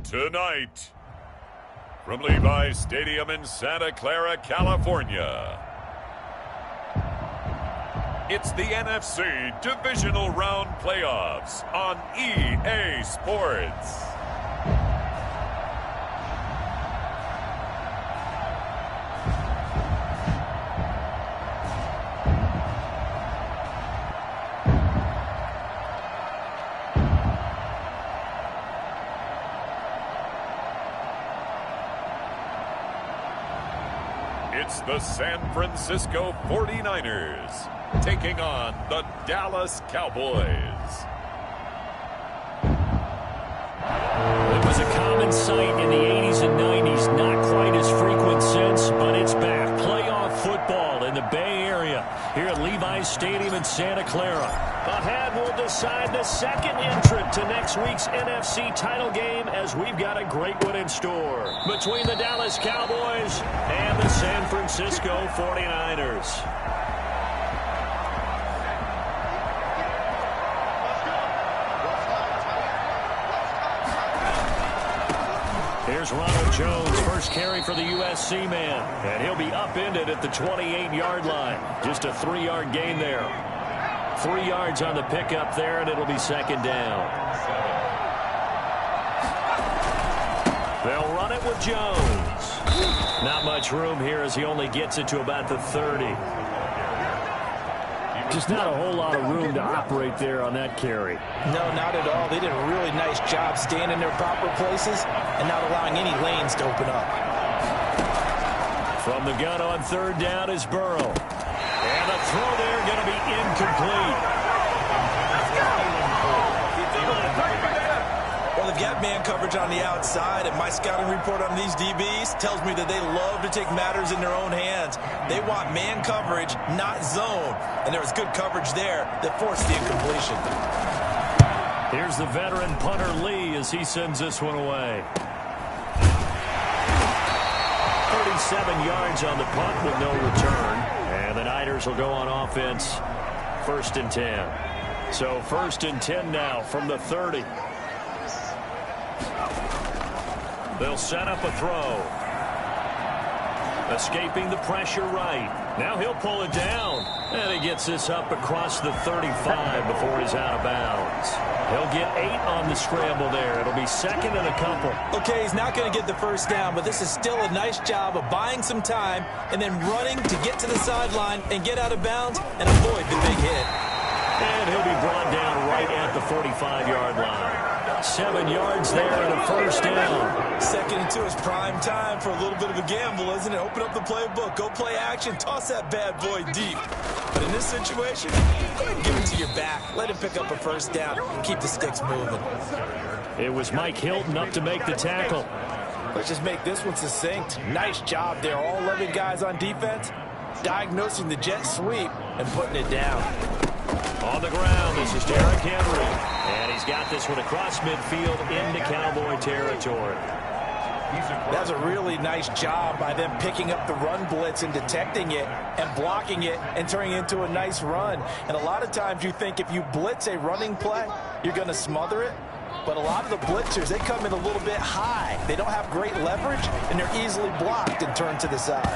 Tonight, from Levi's Stadium in Santa Clara, California, it's the NFC Divisional Round Playoffs on EA Sports. It's the San Francisco 49ers taking on the Dallas Cowboys. It was a common sight in the 80s and 90s, not quite as frequent since, but it's back. Playoff football in the Bay Area here at Levi's Stadium in Santa Clara. Ahead will decide the second entrant to next week's NFC title game, as we've got a great one in store between the Dallas Cowboys and the San Francisco 49ers. Here's Ronald Jones, first carry for the USC man, and he'll be upended at the 28-yard line. Just a 3-yard gain there. 3 yards on the pickup there, and it'll be second down. They'll run it with Jones. Not much room here as he only gets it to about the 30. Just not a whole lot of room to operate there on that carry. No, not at all. They did a really nice job staying in their proper places and not allowing any lanes to open up. From the gun on third down is Burrow. And the throw there going to be incomplete. Well, they've got man coverage on the outside, and my scouting report on these DBs tells me that they love to take matters in their own hands. They want man coverage, not zone. And there was good coverage there that forced the incompletion. Here's the veteran punter Lee as he sends this one away. 37 yards on the punt with no return. And the Niners will go on offense, 1st and 10. So 1st and 10 now from the 30. They'll set up a throw. Escaping the pressure right. Now he'll pull it down. And he gets this up across the 35 before he's out of bounds. He'll get 8 on the scramble there. It'll be second and a couple. Okay, he's not going to get the first down, but this is still a nice job of buying some time and then running to get to the sideline and get out of bounds and avoid the big hit. And he'll be brought down right at the 45-yard line. 7 yards there and a first down. Second and 2 is prime time for a little bit of a gamble, isn't it? Open up the playbook, go play action, toss that bad boy deep. But in this situation, go ahead and give it to your back. Let him pick up a first down and keep the sticks moving. It was Mike Hilton up to make the tackle. Let's just make this one succinct. Nice job there. All 11 guys on defense diagnosing the jet sweep and putting it down. On the ground, this is Derrick Henry. And he's got this one across midfield into Cowboy territory. That's a really nice job by them picking up the run blitz and detecting it and blocking it and turning it into a nice run. And a lot of times you think if you blitz a running play, you're going to smother it. But a lot of the blitzers, they come in a little bit high. They don't have great leverage, and they're easily blocked and turned to the side.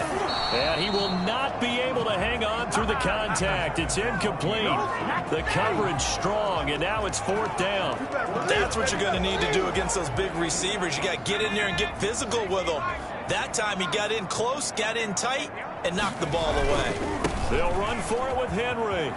And he will not be able to hang on through the contact. It's incomplete. The coverage strong, and now it's 4th down. That's what you're going to need to do against those big receivers. You got to get in there and get physical with them. That time he got in close, got in tight, and knocked the ball away. They'll run for it with Henry.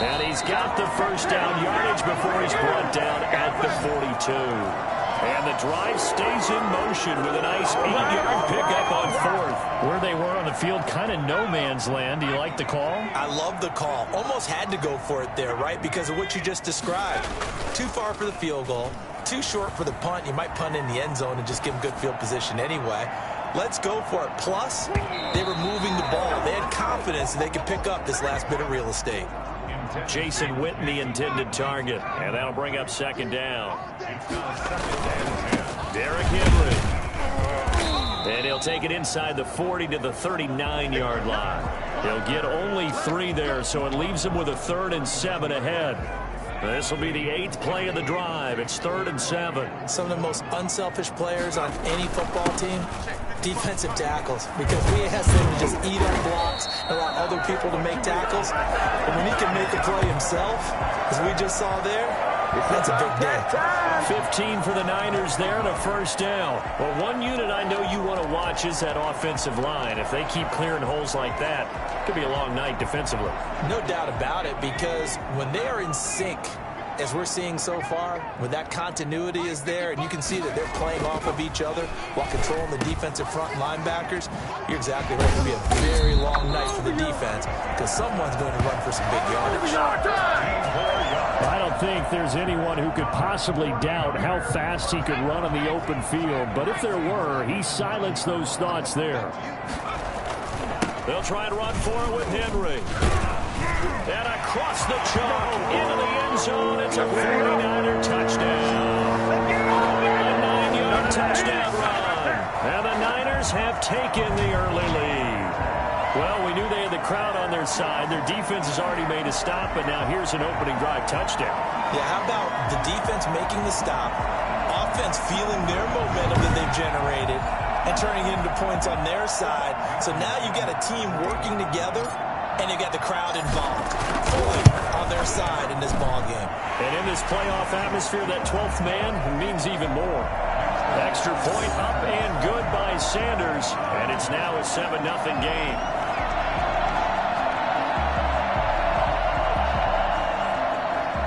And he's got the first down yardage before he's brought down at the 42. And the drive stays in motion with a nice 8-yard pickup on 4th. Where they were on the field, kind of no man's land. Do you like the call? I love the call. Almost had to go for it there, right? Because of what you just described. Too far for the field goal. Too short for the punt. You might punt in the end zone and just give them good field position anyway. Let's go for it. Plus, they were moving the ball. They had confidence that they could pick up this last bit of real estate. Jason Witten, the intended target. And that'll bring up second down. Derrick Henry. And he'll take it inside the 40 to the 39-yard line. He'll get only 3 there, so it leaves him with a 3rd and 7 ahead. This will be the 8th play of the drive. It's 3rd and 7. Some of the most unselfish players on any football team, defensive tackles, because we ask them to just eat up blocks and allow other people to make tackles. But when he can make a play himself, as we just saw there, that's a big day. 15 for the Niners there and a 1st down. Well, one unit I know you want to watch is that offensive line. If they keep clearing holes like that, it could be a long night defensively. No doubt about it, because when they are in sync, as we're seeing so far, when that continuity is there and you can see that they're playing off of each other while controlling the defensive front linebackers, you're exactly right. It's going to be a very long night for the defense because someone's going to run for some big yardage. I don't think there's anyone who could possibly doubt how fast he could run on the open field, but if there were, he silenced those thoughts there. They'll try and run for it with Henry. And across the chalk, into the end zone, it's a 49er touchdown. A 9-yard touchdown run. And the Niners have taken the early lead. Well, we knew they had the crowd on their side. Their defense has already made a stop, but now here's an opening drive touchdown. Yeah, how about the defense making the stop, offense feeling their momentum that they've generated, and turning into points on their side. So now you've got a team working together, and you got the crowd involved, fully on their side in this ball game. And in this playoff atmosphere, that 12th man means even more. Extra point up and good by Sanders, and it's now a 7-0 game.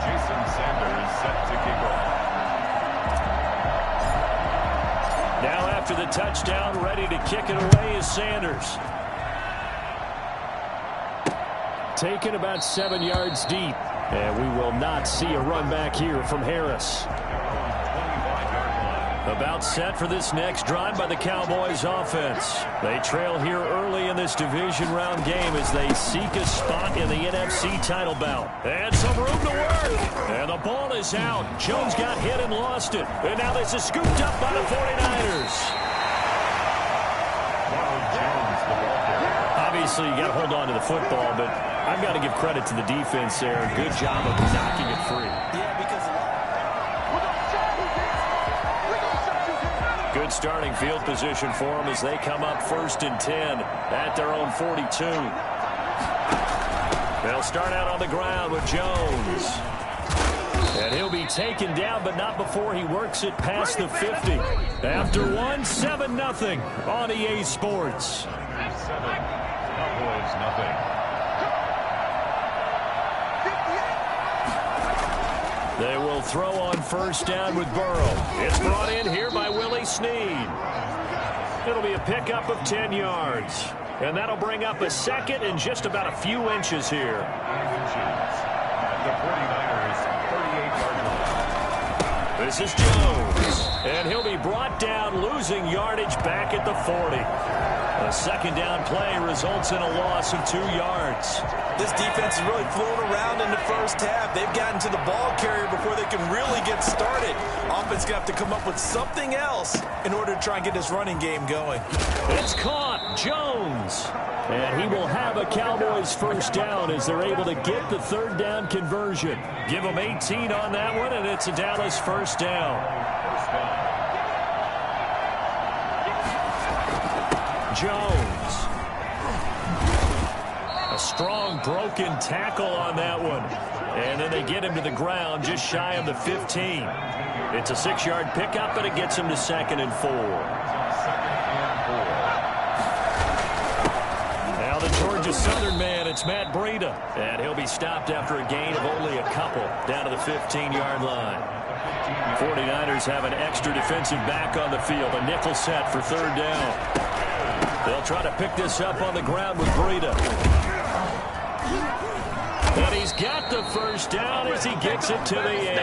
Jason Sanders set to kick off. Now after the touchdown, ready to kick it away is Sanders. Taken about 7 yards deep. And we will not see a run back here from Harris. About set for this next drive by the Cowboys offense. They trail here early in this division round game as they seek a spot in the NFC title bout. And some room to work. And the ball is out. Jones got hit and lost it. And now this is scooped up by the 49ers. Obviously, you got to hold on to the football, but I've got to give credit to the defense there. Good job of knocking it free. Yeah, because good starting field position for them as they come up 1st and 10 at their own 42. They'll start out on the ground with Jones. And he'll be taken down, but not before he works it past the 50. After one, 7-0 on EA Sports. 7, Cowboys nothing. They will throw on 1st down with Burrow. It's brought in here by Willie Snead. It'll be a pickup of 10 yards. And that'll bring up a 2nd and just about a few inches here. The 49ers, 38-yard line. This is Jones. And he'll be brought down, losing yardage back at the 40. A 2nd down play results in a loss of 2 yards. this defense is really flown around in the first half. They've gotten to the ball carrier before they can really get started. Offense going to have to come up with something else in order to try and get this running game going. It's caught. Jones. And he will have a Cowboys first down as they're able to get the third down conversion. Give them 18 on that one, and it's a Dallas first down. Jones. A strong broken tackle on that one. And then they get him to the ground just shy of the 15. It's a 6-yard pickup, and it gets him to 2nd and 4. Now the Georgia Southern man, it's Matt Breida. And he'll be stopped after a gain of only a couple down to the 15-yard line. 49ers have an extra defensive back on the field. A nickel set for third down. They'll try to pick this up on the ground with Breida. And he's got the first down as he gets it to the 8.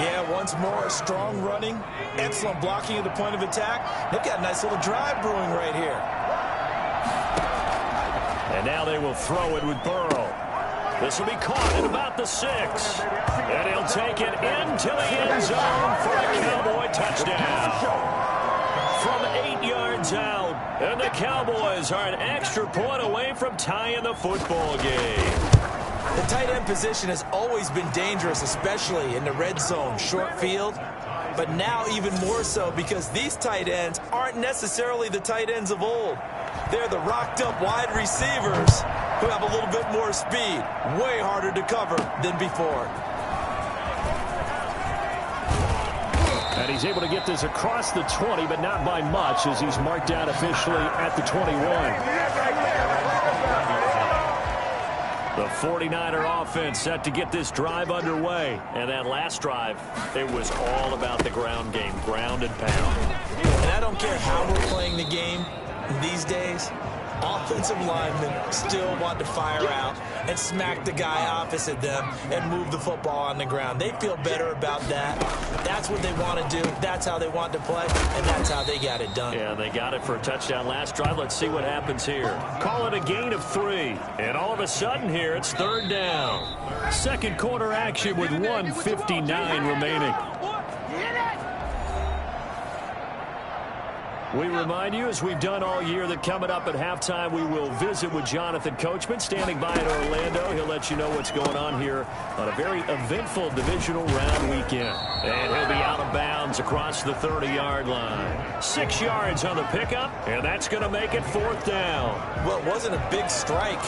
Yeah, once more, strong running, excellent blocking at the point of attack. They've got a nice little drive brewing right here. And now they will throw it with Burrow. This will be caught at about the 6. And he'll take it into the end zone for a Cowboy touchdown. From 8 yards out, and the Cowboys are an extra point away from tying the football game. The tight end position has always been dangerous, especially in the red zone, short field. But now even more so because these tight ends aren't necessarily the tight ends of old. They're the rocked-up wide receivers who have a little bit more speed, way harder to cover than before. And he's able to get this across the 20, but not by much as he's marked down officially at the 21. The 49er offense set to get this drive underway. And that last drive, it was all about the ground game, ground and pound. And I don't care how we're playing the game these days, offensive linemen still want to fire out and smack the guy opposite them and move the football on the ground. They feel better about that. That's what they want to do. That's how they want to play, and that's how they got it done. Yeah, they got it for a touchdown last drive. Let's see what happens here. Call it a gain of 3. And all of a sudden here, it's third down. Second quarter action with 1:59 remaining. We remind you, as we've done all year, that coming up at halftime, we will visit with Jonathan Coachman, standing by in Orlando. He'll let you know what's going on here on a very eventful divisional round weekend. And he'll be out of bounds across the 30-yard line. 6 yards on the pickup, and that's going to make it fourth down. Well, it wasn't a big strike,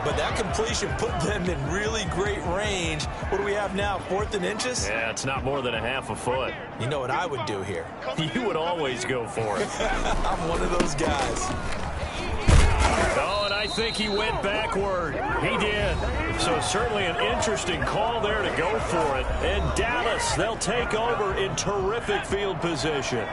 but that completion put them in really great range. What do we have now, 4th and inches? Yeah, it's not more than a half a foot. You know what I would do here? You would always go for it. I'm one of those guys. Oh, and I think he went backward. He did. So certainly an interesting call there to go for it. And Dallas, they'll take over in terrific field position.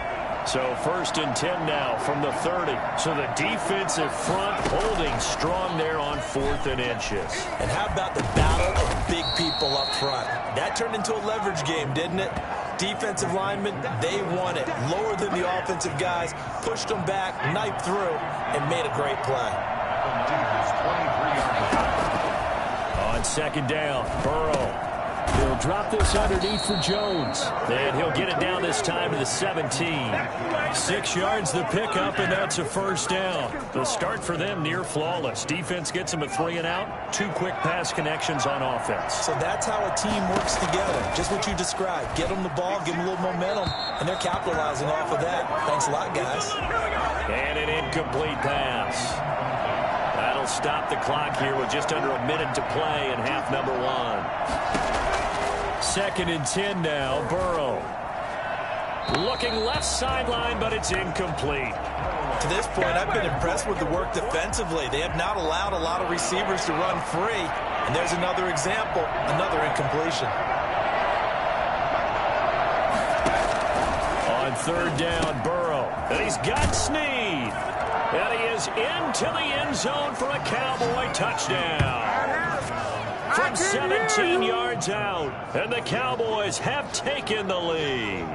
So 1st and 10 now from the 30. So the defensive front holding strong there on 4th and inches. And how about the battle of big people up front? That turned into a leverage game, didn't it? Defensive linemen, they won it. Lower than the offensive guys, pushed them back, knifed through, and made a great play. On second down, Burrow. He'll drop this underneath for Jones. And he'll get it down this time to the 17. 6 yards the pickup, and that's a first down. The start for them near flawless. Defense gets them a 3 and out. 2 quick pass connections on offense. So that's how a team works together. Just what you described. Get them the ball, give them a little momentum, and they're capitalizing off of that. Thanks a lot, guys. And an incomplete pass. That'll stop the clock here with just under a minute to play in half number 1. 2nd and 10 now, Burrow. Looking left sideline, but it's incomplete. To this point, I've been impressed with the work defensively. They have not allowed a lot of receivers to run free. And there's another example, another incompletion. On 3rd down, Burrow. And he's got Snead. And he is into the end zone for a Cowboy touchdown. From 17 yards out, and the Cowboys have taken the lead.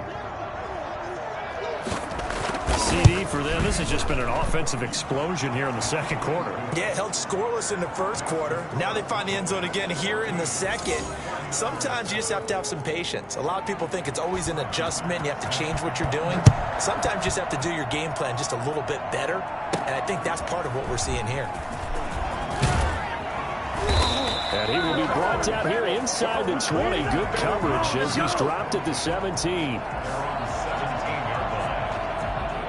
CD for them. This has just been an offensive explosion here in the second quarter. Yeah, held scoreless in the first quarter. Now they find the end zone again here in the second. Sometimes you just have to have some patience. A lot of people think it's always an adjustment. You have to change what you're doing. Sometimes you just have to do your game plan just a little bit better, and I think that's part of what we're seeing here. And he will be brought down here inside the 20. Good coverage as he's dropped at the 17.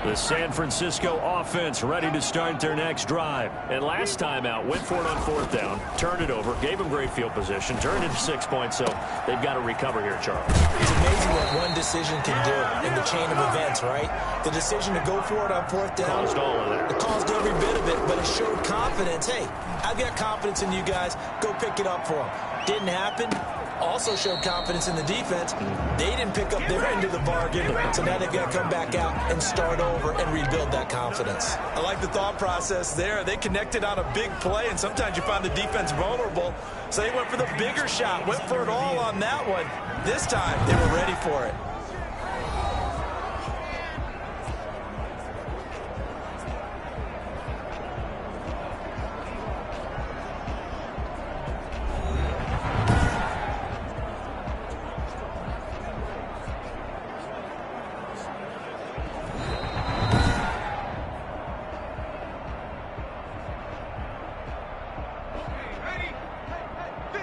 The San Francisco offense ready to start their next drive. And last time out, went for it on 4th down, turned it over, gave them great field position, turned it to 6 points, so they've got to recover here, Charles. It's amazing what one decision can do in the chain of events, right? The decision to go for it on 4th down. Caused all of that. It caused every bit of it, but it showed confidence. Hey, I've got confidence in you guys. Go pick it up for them. Didn't happen. Also showed confidence in the defense. They didn't pick up their end of the bargain, so now they've got to come back out and start over and rebuild that confidence. I like the thought process there. They connected on a big play, and sometimes you find the defense vulnerable, so they went for the bigger shot, went for it all on that one. This time, they were ready for it.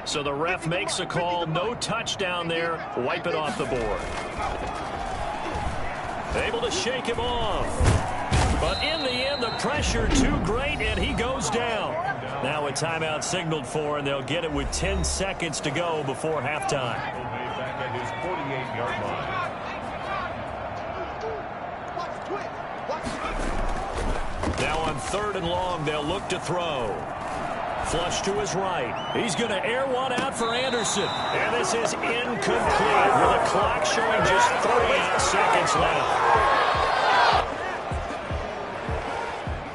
So the ref makes a call. No touchdown there. Wipe it off the board. Able to shake him off. But in the end, the pressure too great, and he goes down. Now a timeout signaled for, and they'll get it with 10 seconds to go before halftime. Back at his 48-yard line. Now on 3rd and long, they'll look to throw. Flush to his right. He's going to air one out for Anderson. And this is incomplete with the clock showing just 38 seconds left.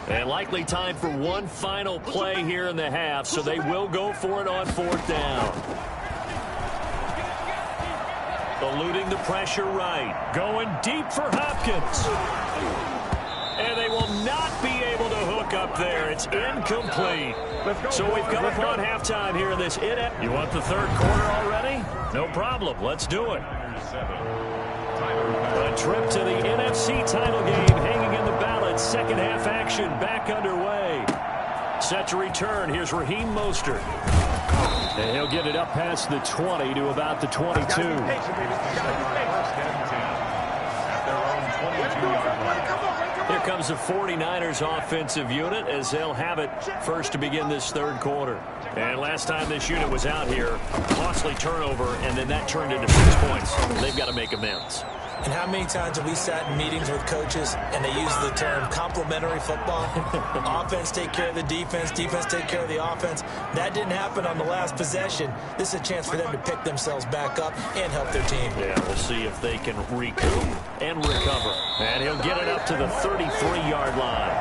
And likely time for one final play here in the half, so they will go for it on 4th down. Eluding the pressure right. Going deep for Hopkins. And they will not be able to hook up there. It's incomplete. So we've come upon halftime here in this. You want the 3rd quarter already? No problem. Let's do it. A trip to the NFC title game hanging in the balance. Second half action back underway. Set to return. Here's Raheem Mostert. And he'll get it up past the 20 to about the 22. Here comes the 49ers offensive unit as they'll have it first to begin this 3rd quarter. And last time this unit was out here, costly turnover, and then that turned into 6 points. They've got to make amends. And how many times have we sat in meetings with coaches and they use the term complementary football? Offense take care of the defense, defense take care of the offense. That didn't happen on the last possession. This is a chance for them to pick themselves back up and help their team. Yeah, we'll see if they can recoup and recover. And he'll get it up to the 33-yard line.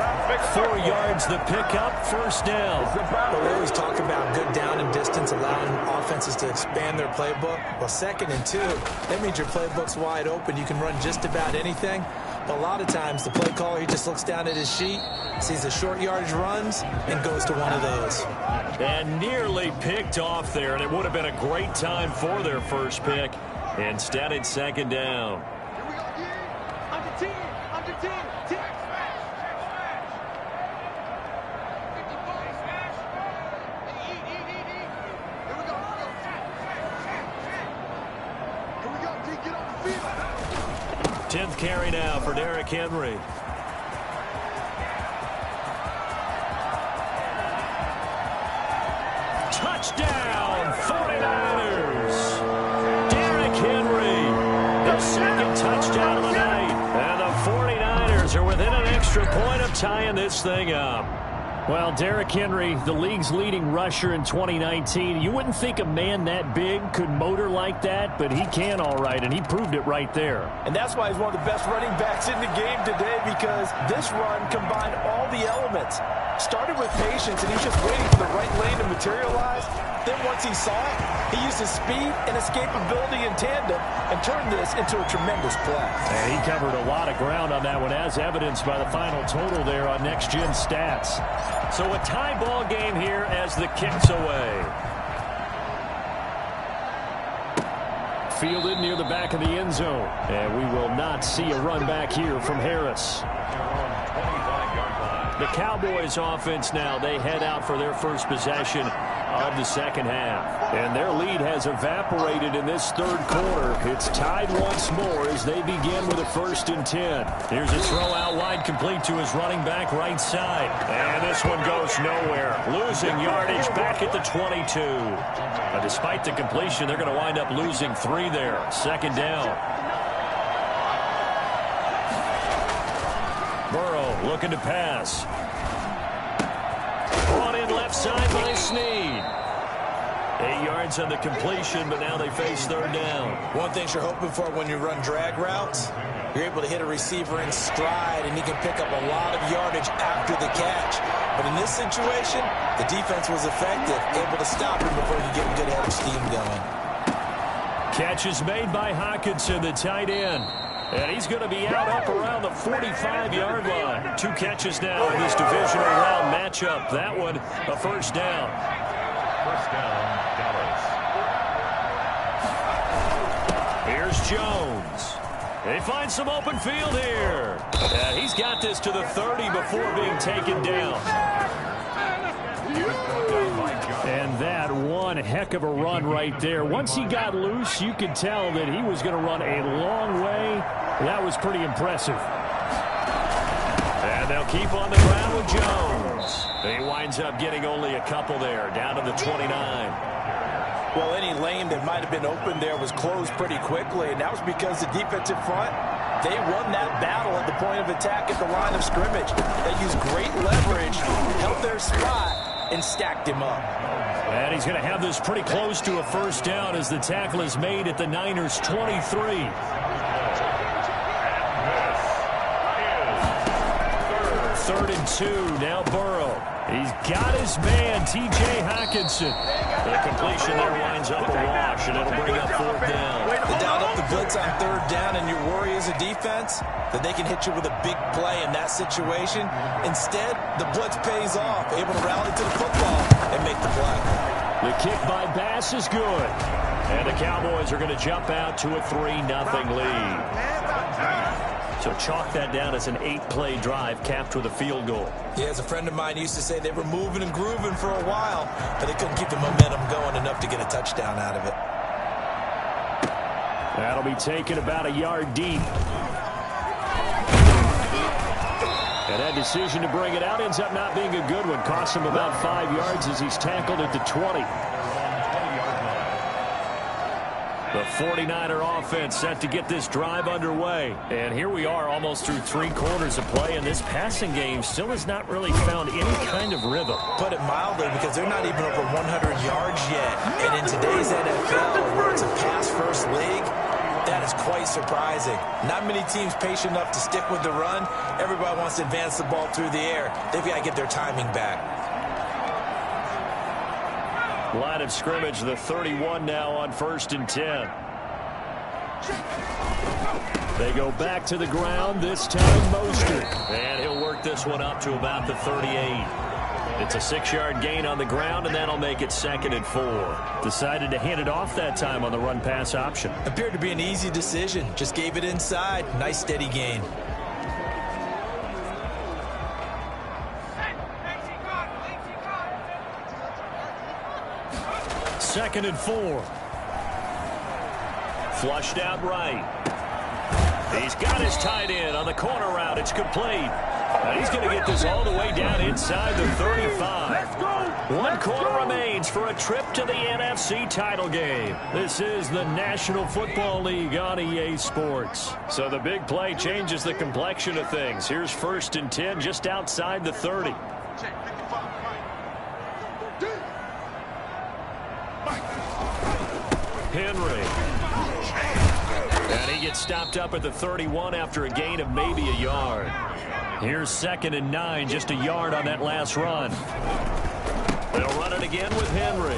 4 yards the pickup, 1st down. Well, we always talk about good down and distance, allowing offenses to expand their playbook. Well, 2nd and 2, that means your playbook's wide open. You can run just about anything. But a lot of times the play caller, he just looks down at his sheet, sees the short yardage runs, and goes to one of those. And nearly picked off there, and it would have been a great time for their first pick. Instead, it's 2nd down. Tenth carry now for Derrick Henry. Touchdown, 49ers. Derrick Henry, his 2nd touchdown of the night. And the 49ers are within an extra point of tying this thing up. Well, Derrick Henry, the league's leading rusher in 2019. You wouldn't think a man that big could motor like that, but he can all right, and he proved it right there. And that's why he's one of the best running backs in the game today, because this run combined all the elements. Started with patience, and he was just waiting for the right lane to materialize. Then once he saw it, he used his speed and escapability in tandem and turned this into a tremendous play. And he covered a lot of ground on that one, as evidenced by the final total there on Next Gen Stats. So a tie ball game here as the kick's away. Fielded near the back of the end zone. And we will not see a run back here from Harris. The Cowboys offense now, they head out for their first possession of the 2nd half. And their lead has evaporated in this 3rd quarter. It's tied once more as they begin with a 1st and 10. Here's a throw out wide, complete to his running back right side. And this one goes nowhere. Losing yardage back at the 22. But despite the completion, they're going to wind up losing 3 there. 2nd down. Burrow looking to pass. Brought in left side by Snead. 8 yards on the completion, but now they face 3rd down. One thing you're hoping for when you run drag routes, you're able to hit a receiver in stride, and he can pick up a lot of yardage after the catch. But in this situation, the defense was effective, able to stop him before he could get a good head of steam going. Catch is made by Hockenson, the tight end. And he's going to be out up around the 45-yard line. 2 catches now in this divisional round matchup. That one, a 1st down. 1st down, Dallas. Here's Jones. They find some open field here. He's got this to the 30 before being taken down. And that one heck heck of a run right there. Once he got loose, you could tell that he was going to run a long way. That was pretty impressive. And they'll keep on the ground with Jones. He winds up getting only a couple there, down to the 29. Well, any lane that might have been open there was closed pretty quickly, and that was because the defensive front, they won that battle at the point of attack at the line of scrimmage. They used great leverage, held their spot, and stacked him up. And he's going to have this pretty close to a first down as the tackle is made at the Niners' 23. 3rd and 2, now Burrow. He's got his man, T.J. Hockenson. The completion there winds up a wash, and it'll bring up 4th down. They dialed up the blitz on 3rd down, and you worry as a defense that they can hit you with a big play in that situation. Instead, the blitz pays off, able to rally to the football and make the play. The kick by Bass is good. And the Cowboys are going to jump out to a 3-0 lead. So chalk that down as an 8-play drive capped with a field goal. Yeah, as a friend of mine used to say, they were moving and grooving for a while, but they couldn't keep the momentum going enough to get a touchdown out of it. That'll be taken about a yard deep. And that decision to bring it out ends up not being a good one. Costs him about 5 yards as he's tackled at the 20. The 49er offense set to get this drive underway. And here we are almost through 3 quarters of play, and this passing game still has not really found any kind of rhythm. Put it mildly, because they're not even over 100 yards yet. And in today's NFL, where it's a pass-first league, that is quite surprising. Not many teams patient enough to stick with the run. Everybody wants to advance the ball through the air. They've got to get their timing back. Line of scrimmage, the 31 now on 1st and 10. They go back to the ground, this time Mostert. And he'll work this one up to about the 38. It's a 6-yard gain on the ground, and that'll make it 2nd and 4. Decided to hand it off that time on the run-pass option. Appeared to be an easy decision. Just gave it inside. Nice steady gain. Second and 4. Flushed out right. He's got his tight end on the corner route. It's complete. And he's going to get this all the way down inside the 35. 1 quarter remains for a trip to the NFC title game. This is the National Football League on EA Sports. So the big play changes the complexion of things. Here's 1st and 10 just outside the 30. Henry. And he gets stopped up at the 31 after a gain of maybe a yard. Here's 2nd and 9, just a yard on that last run. They'll run it again with Henry.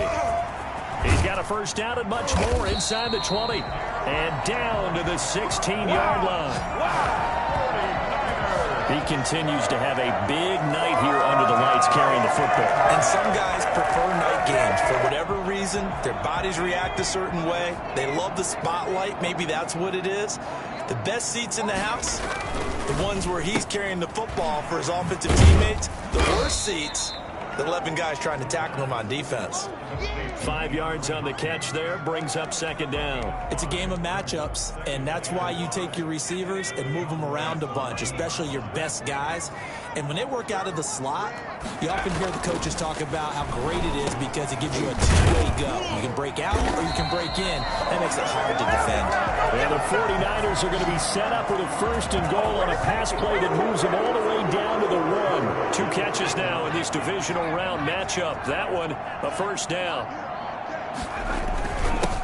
He's got a first down and much more inside the 20. And down to the 16-yard line. He continues to have a big night here under the lights carrying the football. And some guys prefer night games. For whatever reason, their bodies react a certain way. They love the spotlight. Maybe that's what it is. The best seats in the house, the ones where he's carrying the football for his offensive teammates. The worst seats, the 11 guys trying to tackle him on defense. 5 yards on the catch there, brings up 2nd down. It's a game of matchups, and that's why you take your receivers and move them around a bunch, especially your best guys. And when they work out of the slot, you often hear the coaches talk about how great it is because it gives you a two-way go. You can break out or you can break in. That makes it hard to defend. And the 49ers are going to be set up with a 1st and goal on a pass play that moves them all the way down to the 1. 2 catches now in this divisional round matchup. That one, a first down.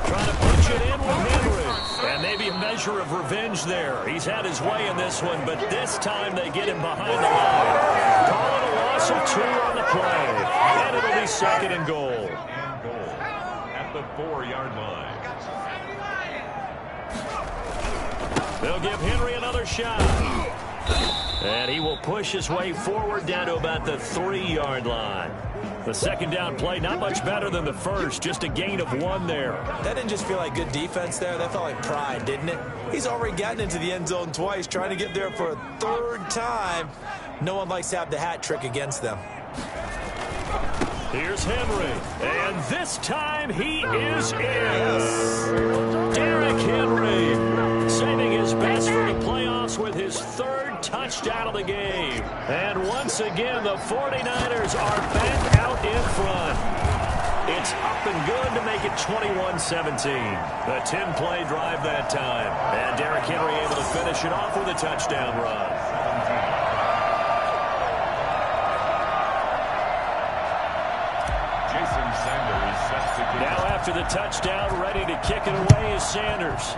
Trying to punch it in with Henry. And maybe a measure of revenge there. He's had his way in this one, but this time they get him behind the line. Call it a loss of 2 on the play. And it'll be 2nd and goal. At the 4-yard line. They'll give Henry another shot. And he will push his way forward down to about the 3-yard line. The 2nd down play, not much better than the first, just a gain of 1 there. That didn't just feel like good defense there. That felt like pride, didn't it? He's already gotten into the end zone twice, trying to get there for a 3rd time. No one likes to have the hat trick against them. Here's Henry, and this time he is in. Derrick Henry saving his best for the playoffs with his third touchdown of the game. And once again, the 49ers are back out in front. It's up and good to make it 21-17. A 10-play drive that time. And Derrick Henry able to finish it off with a touchdown run. Now after the touchdown, ready to kick it away is Sanders.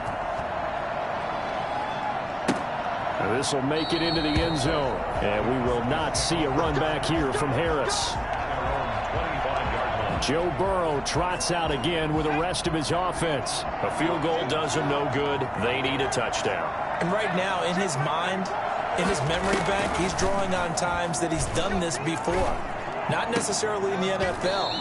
Now this will make it into the end zone. And we will not see a run back here from Harris. Joe Burrow trots out again with the rest of his offense. A field goal does him no good. They need a touchdown. And right now, in his mind, in his memory bank, he's drawing on times that he's done this before. Not necessarily in the NFL.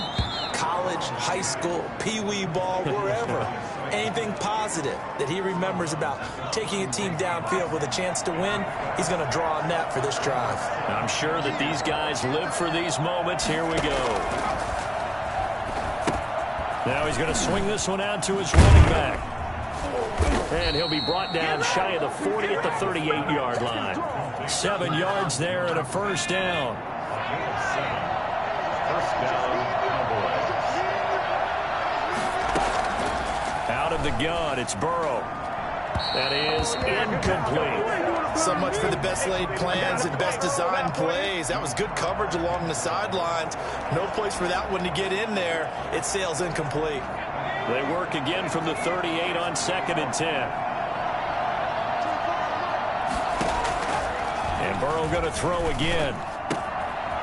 College, high school, pee-wee ball, wherever. Anything positive that he remembers about taking a team downfield with a chance to win, he's going to draw on that for this drive. I'm sure that these guys live for these moments. Here we go. Now he's going to swing this one out to his running back. And he'll be brought down shy of the 40 at the 38-yard line. 7 yards there and a first down. Out of the gun, it's Burrow. That is incomplete. So much for the best laid plans and best designed plays. That was good coverage along the sidelines. No place for that one to get in there. It sails incomplete. They work again from the 38 on 2nd and 10. And Burrow going to throw again.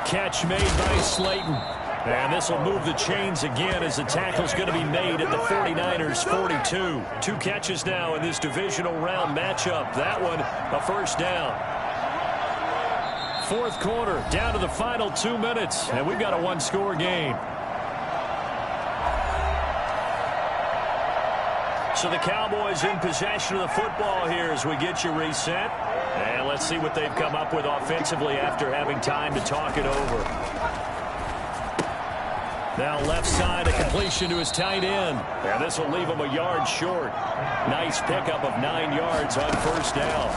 Catch made by Slayton. And this will move the chains again as the tackle's going to be made at the 49ers 42. 2 catches now in this divisional round matchup. That one, a first down. 4th quarter, down to the final 2 minutes. And we've got a 1-score game. So the Cowboys in possession of the football here as we get you reset. And let's see what they've come up with offensively after having time to talk it over. Now left side, a completion to his tight end. And this will leave him a yard short. Nice pickup of 9 yards on first down.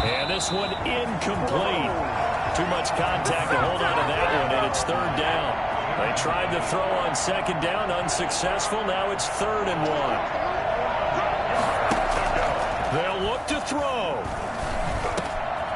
And this one incomplete. Too much contact to hold on to that one, and it's 3rd down. They tried to throw on 2nd down, unsuccessful. Now it's 3rd and 1. They'll look to throw.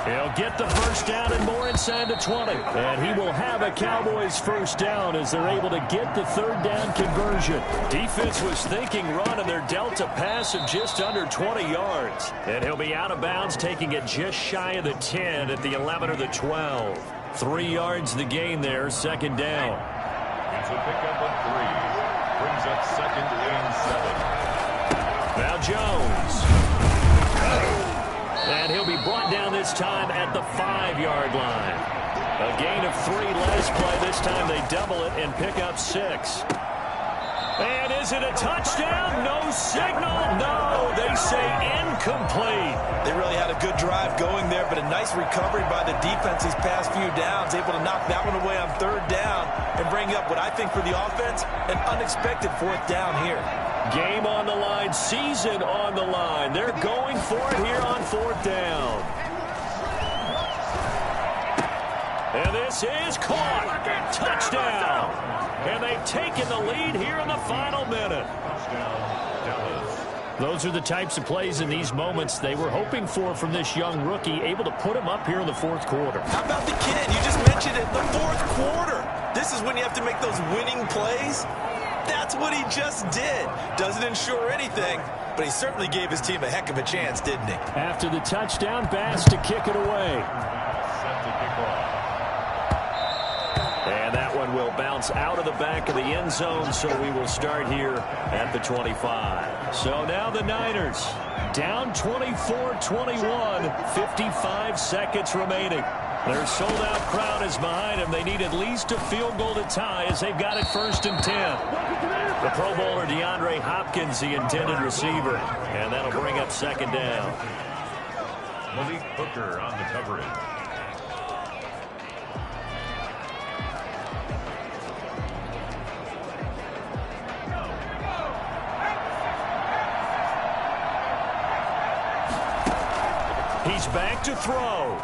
He'll get the first down and more inside the 20. And he will have a Cowboys first down as they're able to get the 3rd down conversion. Defense was thinking run, and they're dealt a pass of just under 20 yards. And he'll be out of bounds, taking it just shy of the 10 at the 11 or the 12. 3 yards the gain there, 2nd down. It's a pickup of 3. Brings up 2nd and 7. Now Jones. And he'll be brought down this time at the 5-yard line. A gain of 3 last play. This time they double it and pick up 6. And is it a touchdown? No signal. No, they say incomplete. They really had a good drive going there, but a nice recovery by the defense these past few downs. Able to knock that one away on 3rd down and bring up what I think for the offense, an unexpected 4th down here. Game on the line, season on the line. They're going for it here on 4th down. And this is caught. Touchdown. And they've taken the lead here in the final minute. Those are the types of plays in these moments they were hoping for from this young rookie, able to put him up here in the 4th quarter. How about the kid? You just mentioned it, the 4th quarter. This is when you have to make those winning plays. That's what he just did. Doesn't ensure anything, but he certainly gave his team a heck of a chance, didn't he? After the touchdown, Bass to kick it away. And that one will bounce out of the back of the end zone, so we will start here at the 25. So now the Niners down 24-21, 55 seconds remaining. Their sold-out crowd is behind them. They need at least a field goal to tie as they've got it 1st and 10. The Pro Bowler DeAndre Hopkins, the intended receiver. And that'll bring up 2nd down. Malik Hooker on the coverage. He's back to throw.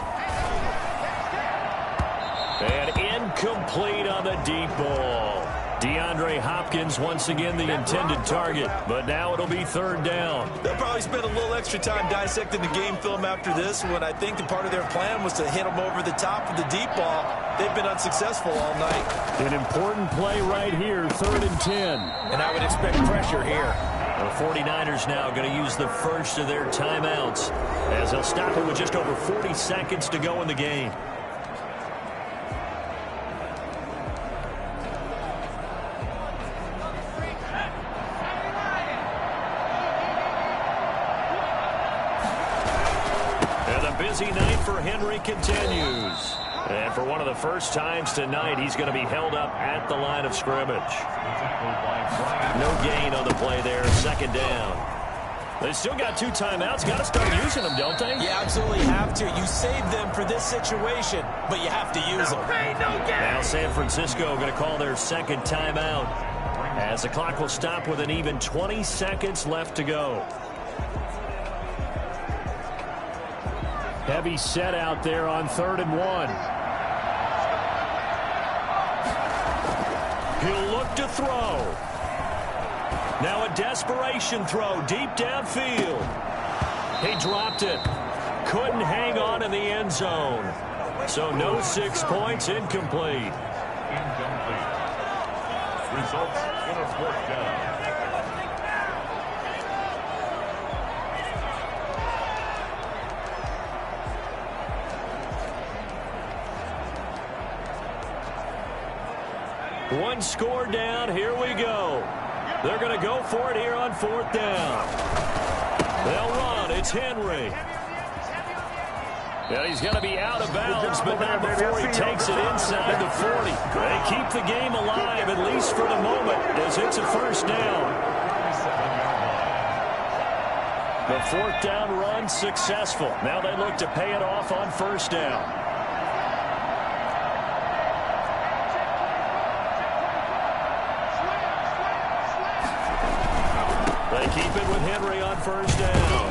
And incomplete on the deep ball. DeAndre Hopkins once again the intended target, but now it'll be third down. They'll probably spend a little extra time dissecting the game film after this, when I think the part of their plan was to hit them over the top of the deep ball. They've been unsuccessful all night. An important play right here, 3rd and 10. And I would expect pressure here. The 49ers now going to use the first of their timeouts as they'll stop it with just over 40 seconds to go in the game. Busy night for Henry continues. And for one of the first times tonight, he's going to be held up at the line of scrimmage. No gain on the play there. 2nd down. They still got 2 timeouts. Got to start using them, don't they? You absolutely have to. You save them for this situation, but you have to use them. Now San Francisco going to call their 2nd timeout as the clock will stop with an even 20 seconds left to go. Heavy set out there on 3rd and 1. He'll look to throw. Now a desperation throw deep downfield. He dropped it. Couldn't hang on in the end zone. So no 6 points, incomplete. Results in a 4th down. One score down. Here we go. They're going to go for it here on 4th down. They'll run. It's Henry. Yeah, he's going to be out of bounds, but not before he takes it inside the 40. They keep the game alive, at least for the moment, as it's a 1st down. The 4th down run successful. Now they look to pay it off on 1st down. They keep it with Henry on 1st down.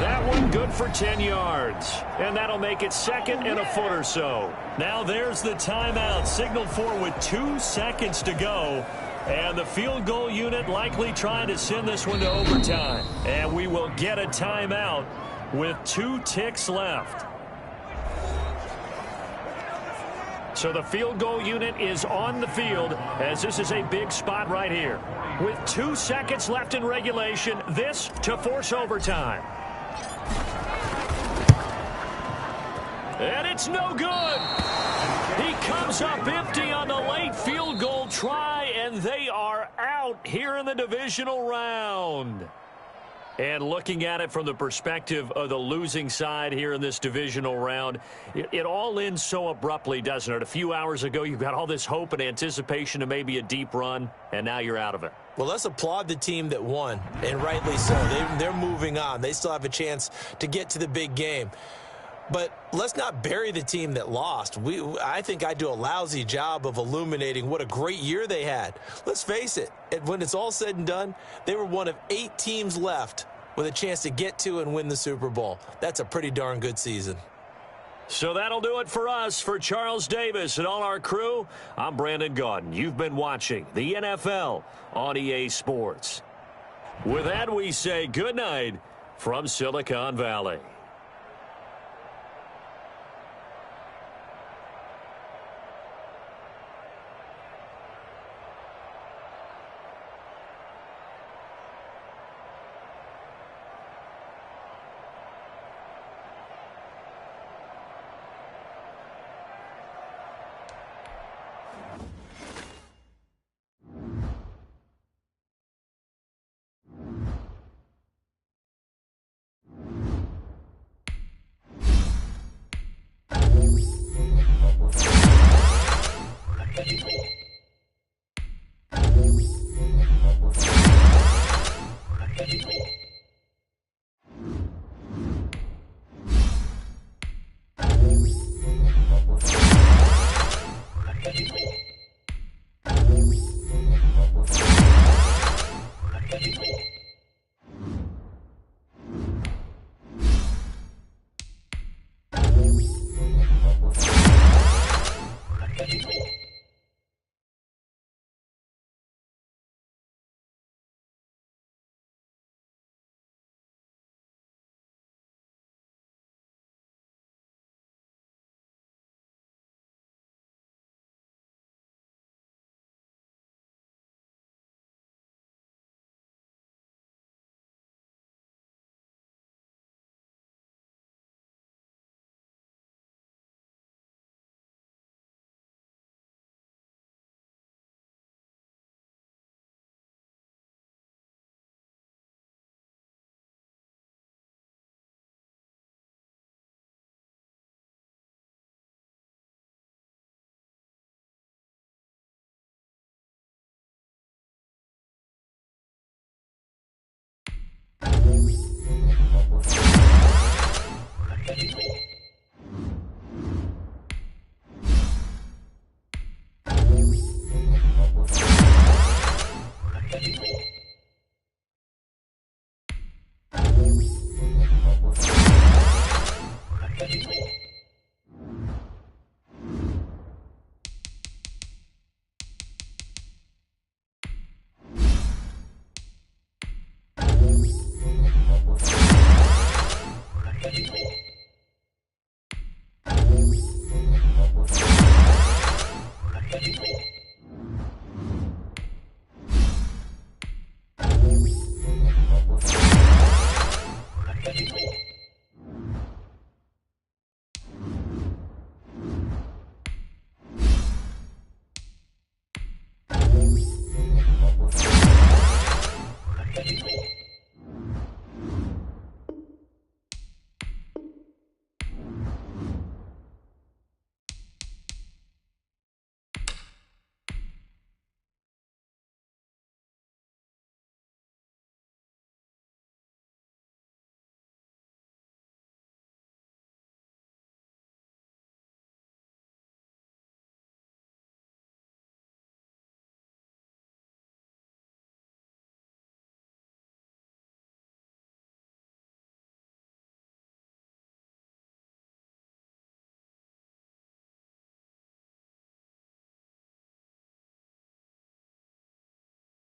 That one good for 10 yards. And that'll make it 2nd and a foot or so. Now there's the timeout signaled for with 2 seconds to go. And the field goal unit likely trying to send this one to overtime. And we will get a timeout with 2 ticks left. So the field goal unit is on the field as this is a big spot right here. With 2 seconds left in regulation, this to force overtime. And it's no good. He comes up empty on the late field goal try, and they are out here in the divisional round. And looking at it from the perspective of the losing side here in this divisional round, it all ends so abruptly, doesn't it? A few hours ago, you've got all this hope and anticipation of maybe a deep run, and now you're out of it. Well, let's applaud the team that won, and rightly so. They're moving on. They still have a chance to get to the big game. But let's not bury the team that lost. I think I do a lousy job of illuminating what a great year they had. Let's face it, when it's all said and done, they were one of 8 teams left with a chance to get to and win the Super Bowl. That's a pretty darn good season. So that'll do it for us. For Charles Davis and all our crew, I'm Brandon Gaudin. You've been watching the NFL on EA Sports. With that, we say good night from Silicon Valley.